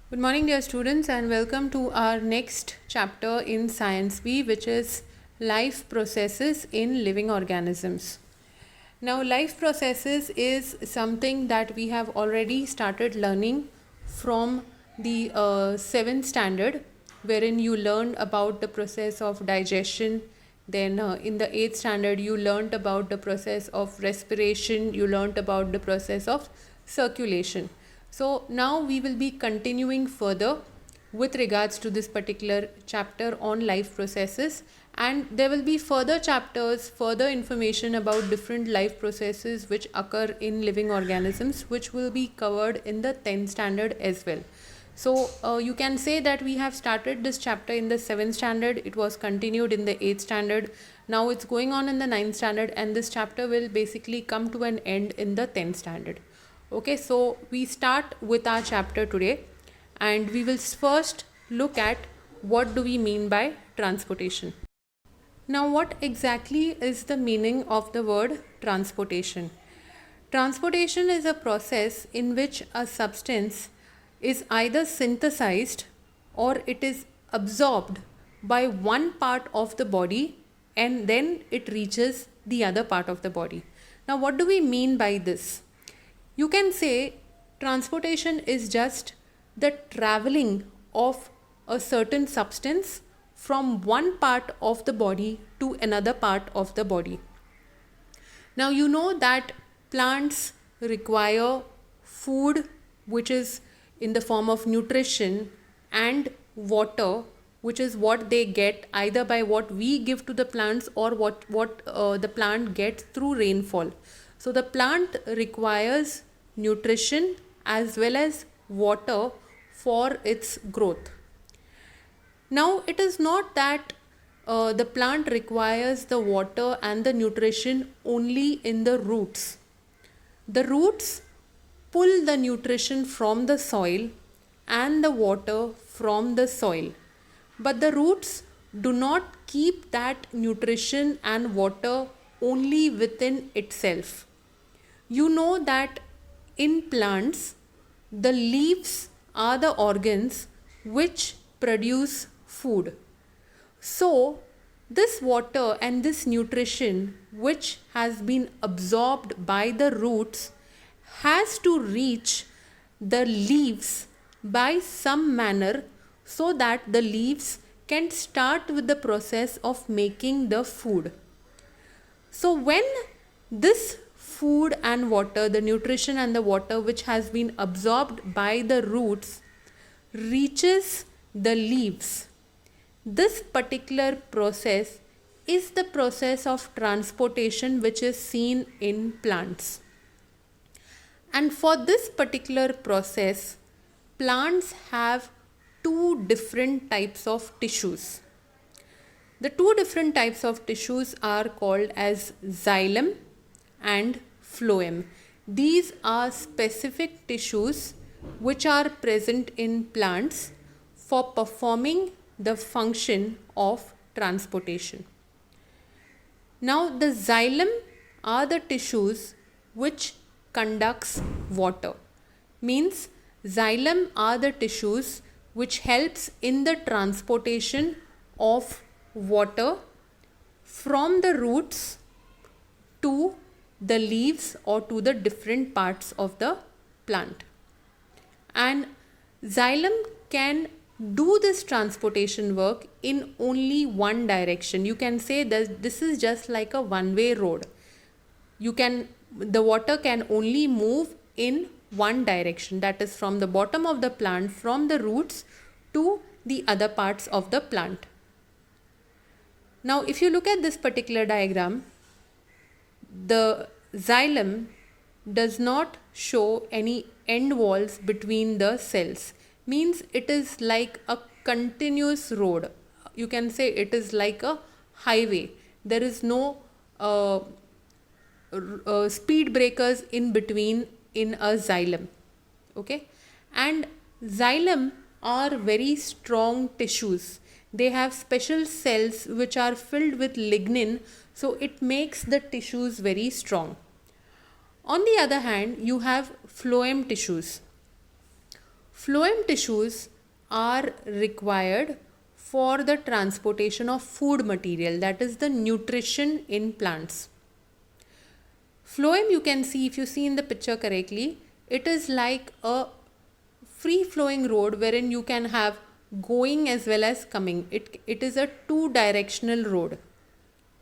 Good morning, dear students, and welcome to our next chapter in Science B, which is life processes in living organisms. Now, life processes is something that we have already started learning from the 7th standard, wherein you learned about the process of digestion. Then, in the 8th standard, you learned about the process of respiration, you learned about the process of circulation. So, now we will be continuing further with regards to this particular chapter on life processes, and there will be further chapters, further information about different life processes which occur in living organisms, which will be covered in the 10th standard as well. So you can say that we have started this chapter in the 7th standard, it was continued in the 8th standard, now it's going on in the 9th standard, and this chapter will basically come to an end in the 10th standard. Okay, so we start with our chapter today, and we will first look at what do we mean by transportation. Now, what exactly is the meaning of the word transportation? Transportation is a process in which a substance is either synthesized or it is absorbed by one part of the body and then it reaches the other part of the body. Now, what do we mean by this? You can say transportation is just the traveling of a certain substance from one part of the body to another part of the body. Now, you know that plants require food, which is in the form of nutrition, and water, which is what they get either by what we give to the plants or what the plant gets through rainfall. So the plant requires nutrition as well as water for its growth. Now, it is not that the plant requires the water and the nutrition only in the roots. The roots pull the nutrition from the soil and the water from the soil. But the roots do not keep that nutrition and water only within itself. You know that in plants, the leaves are the organs which produce food. So, this water and this nutrition which has been absorbed by the roots has to reach the leaves by some manner so that the leaves can start with the process of making the food. So, when this food and water, the nutrition and the water which has been absorbed by the roots reaches the leaves, this particular process is the process of transportation which is seen in plants. And for this particular process, plants have two different types of tissues. The two different types of tissues are called as xylem and phloem. These are specific tissues which are present in plants for performing the function of transportation. Now, the xylem are the tissues which conducts water. Means xylem are the tissues which helps in the transportation of water from the roots to the leaves or to the different parts of the plant. And xylem can do this transportation work in only one direction. You can say that this is just like a one-way road. The water can only move in one direction, that is from the bottom of the plant, from the roots to the other parts of the plant. Now, if you look at this particular diagram, the xylem does not show any end walls between the cells. Means it is like a continuous road. You can say it is like a highway. There is no speed breakers in between in a xylem. Okay, and xylem are very strong tissues. They have special cells which are filled with lignin, so it makes the tissues very strong. On the other hand, you have phloem tissues. Phloem tissues are required for the transportation of food material, that is the nutrition in plants. Phloem, you can see, if you see in the picture correctly, it is like a free flowing road wherein you can have going as well as coming. It is a two directional road.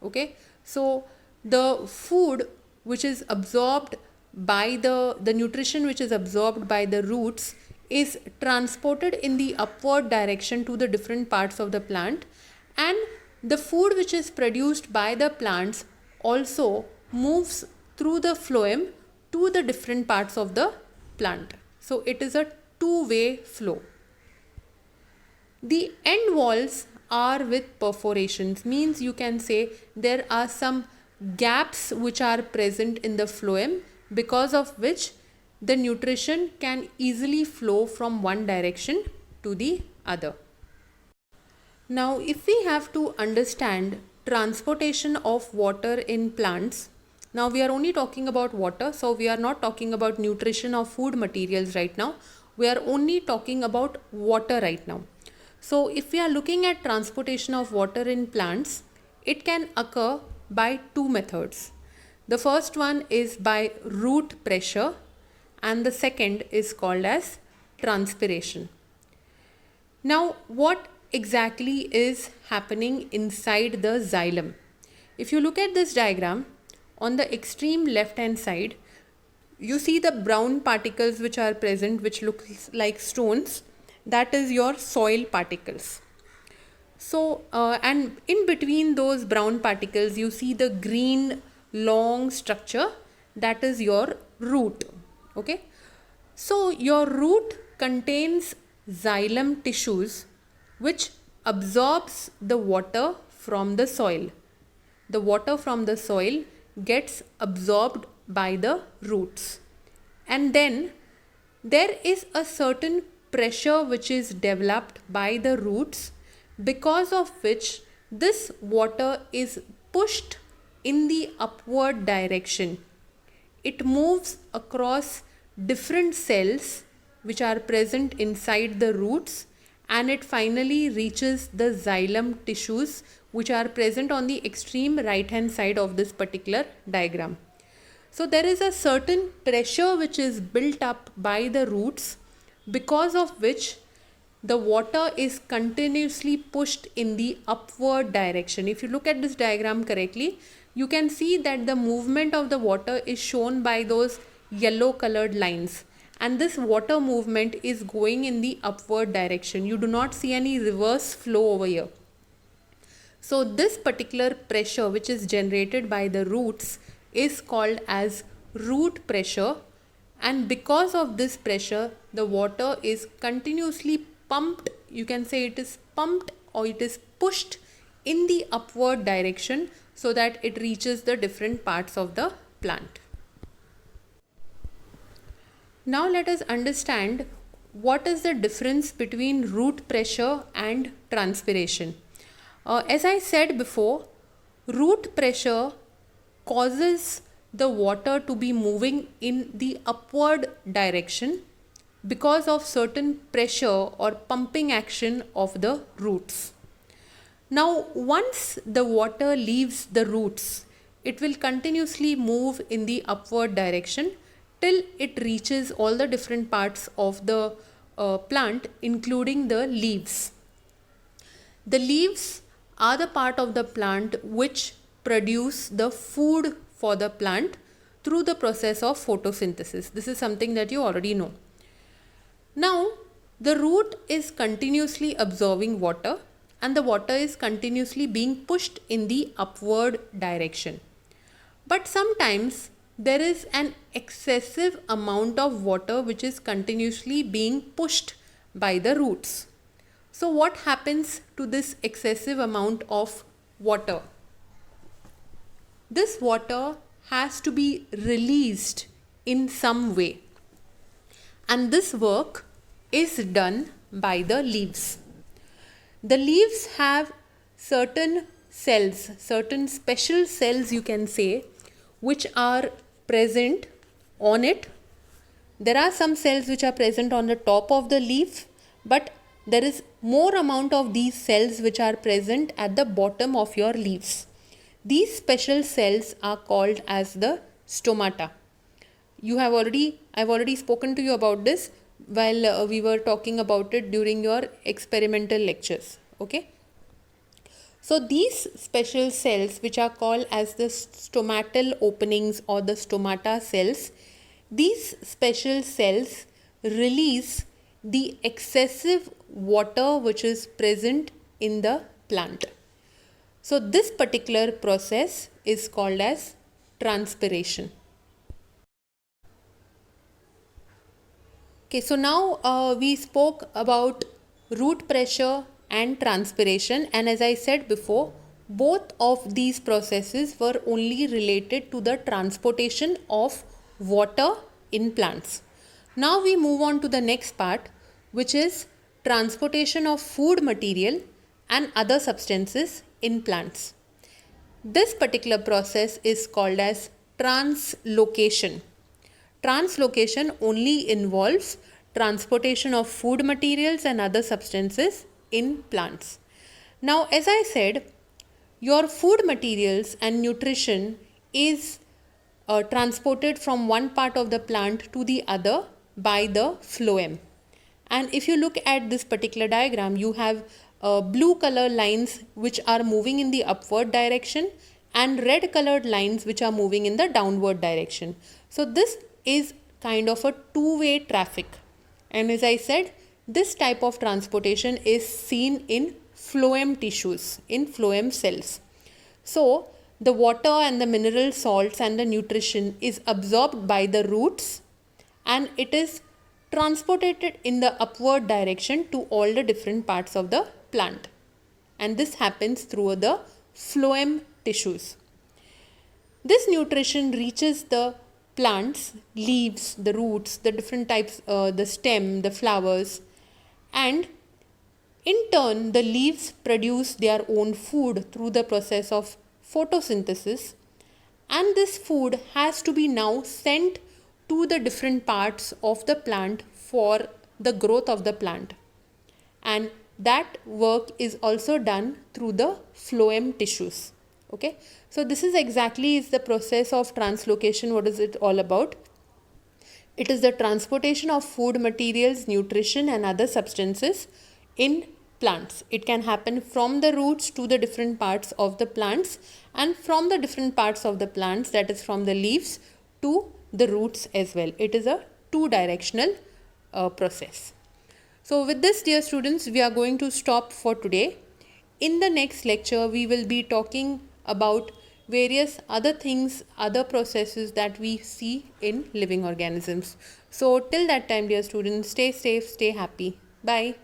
Okay, so the food which is absorbed by the nutrition which is absorbed by the roots is transported in the upward direction to the different parts of the plant, and the food which is produced by the plants also moves through the phloem to the different parts of the plant. So it is a two-way flow. The end walls are with perforations, means you can say there are some gaps which are present in the phloem, because of which the nutrition can easily flow from one direction to the other. Now, if we have to understand transportation of water in plants, now we are only talking about water, so we are not talking about nutrition or food materials right now. We are only talking about water right now. So if we are looking at transportation of water in plants, it can occur by two methods. The first one is by root pressure, and the second is called as transpiration. Now, what exactly is happening inside the xylem? If you look at this diagram, on the extreme left hand side, you see the brown particles which are present, which look like stones. That is your soil particles. So, and in between those brown particles, you see the green long structure, that is your root. Okay. So, your root contains xylem tissues which absorbs the water from the soil. The water from the soil gets absorbed by the roots, and then there is a certain pressure which is developed by the roots, because of which this water is pushed in the upward direction. It moves across different cells which are present inside the roots, and it finally reaches the xylem tissues which are present on the extreme right hand side of this particular diagram. So there is a certain pressure which is built up by the roots, because of which the water is continuously pushed in the upward direction. If you look at this diagram correctly, you can see that the movement of the water is shown by those yellow colored lines, and this water movement is going in the upward direction. You do not see any reverse flow over here. So this particular pressure which is generated by the roots is called as root pressure, and because of this pressure the water is continuously pumped. You can say it is pumped or it is pushed in the upward direction so that it reaches the different parts of the plant. Now let us understand what is the difference between root pressure and transpiration. As I said before, root pressure causes the water to be moving in the upward direction because of certain pressure or pumping action of the roots. Now, once the water leaves the roots, it will continuously move in the upward direction till it reaches all the different parts of the plant, including the leaves. The leaves are the part of the plant which produce the food for the plant through the process of photosynthesis. This is something that you already know. Now, the root is continuously absorbing water, and the water is continuously being pushed in the upward direction. But sometimes there is an excessive amount of water which is continuously being pushed by the roots. So what happens to this excessive amount of water? This water has to be released in some way, and this work is done by the leaves. The leaves have certain cells, certain special cells you can say, which are present on it, there are some cells which are present on the top of the leaf, but there is more amount of these cells which are present at the bottom of your leaves. These special cells are called as the stomata. I've already spoken to you about this while we were talking about it during your experimental lectures. Okay. So these special cells, which are called as the stomatal openings or the stomata cells, these special cells release the excessive water which is present in the plant. So this particular process is called as transpiration. Okay, so now we spoke about root pressure and transpiration, and as I said before, both of these processes were only related to the transportation of water in plants. Now we move on to the next part, which is transportation of food material and other substances in plants. This particular process is called as translocation. Translocation only involves transportation of food materials and other substances in plants. Now, as I said, your food materials and nutrition is transported from one part of the plant to the other by the phloem. And if you look at this particular diagram, you have blue color lines which are moving in the upward direction and red colored lines which are moving in the downward direction. So this is kind of a two-way traffic. And as I said, this type of transportation is seen in phloem tissues, in phloem cells. So the water and the mineral salts and the nutrition is absorbed by the roots and it is transported in the upward direction to all the different parts of the plant. And this happens through the phloem tissues. This nutrition reaches the plants, leaves, the roots, the different types, the stem, the flowers, and in turn the leaves produce their own food through the process of photosynthesis, and this food has to be now sent to the different parts of the plant for the growth of the plant, and that work is also done through the phloem tissues. Okay, so this is the process of translocation. What is it all about? It is the transportation of food materials, nutrition and other substances in plants. It can happen from the roots to the different parts of the plants and from the different parts of the plants, that is from the leaves to the roots as well. It is a two-directional process. So with this, dear students, we are going to stop for today. In the next lecture, we will be talking about various other things, other processes that we see in living organisms. So till that time, dear students, stay safe, stay happy. Bye.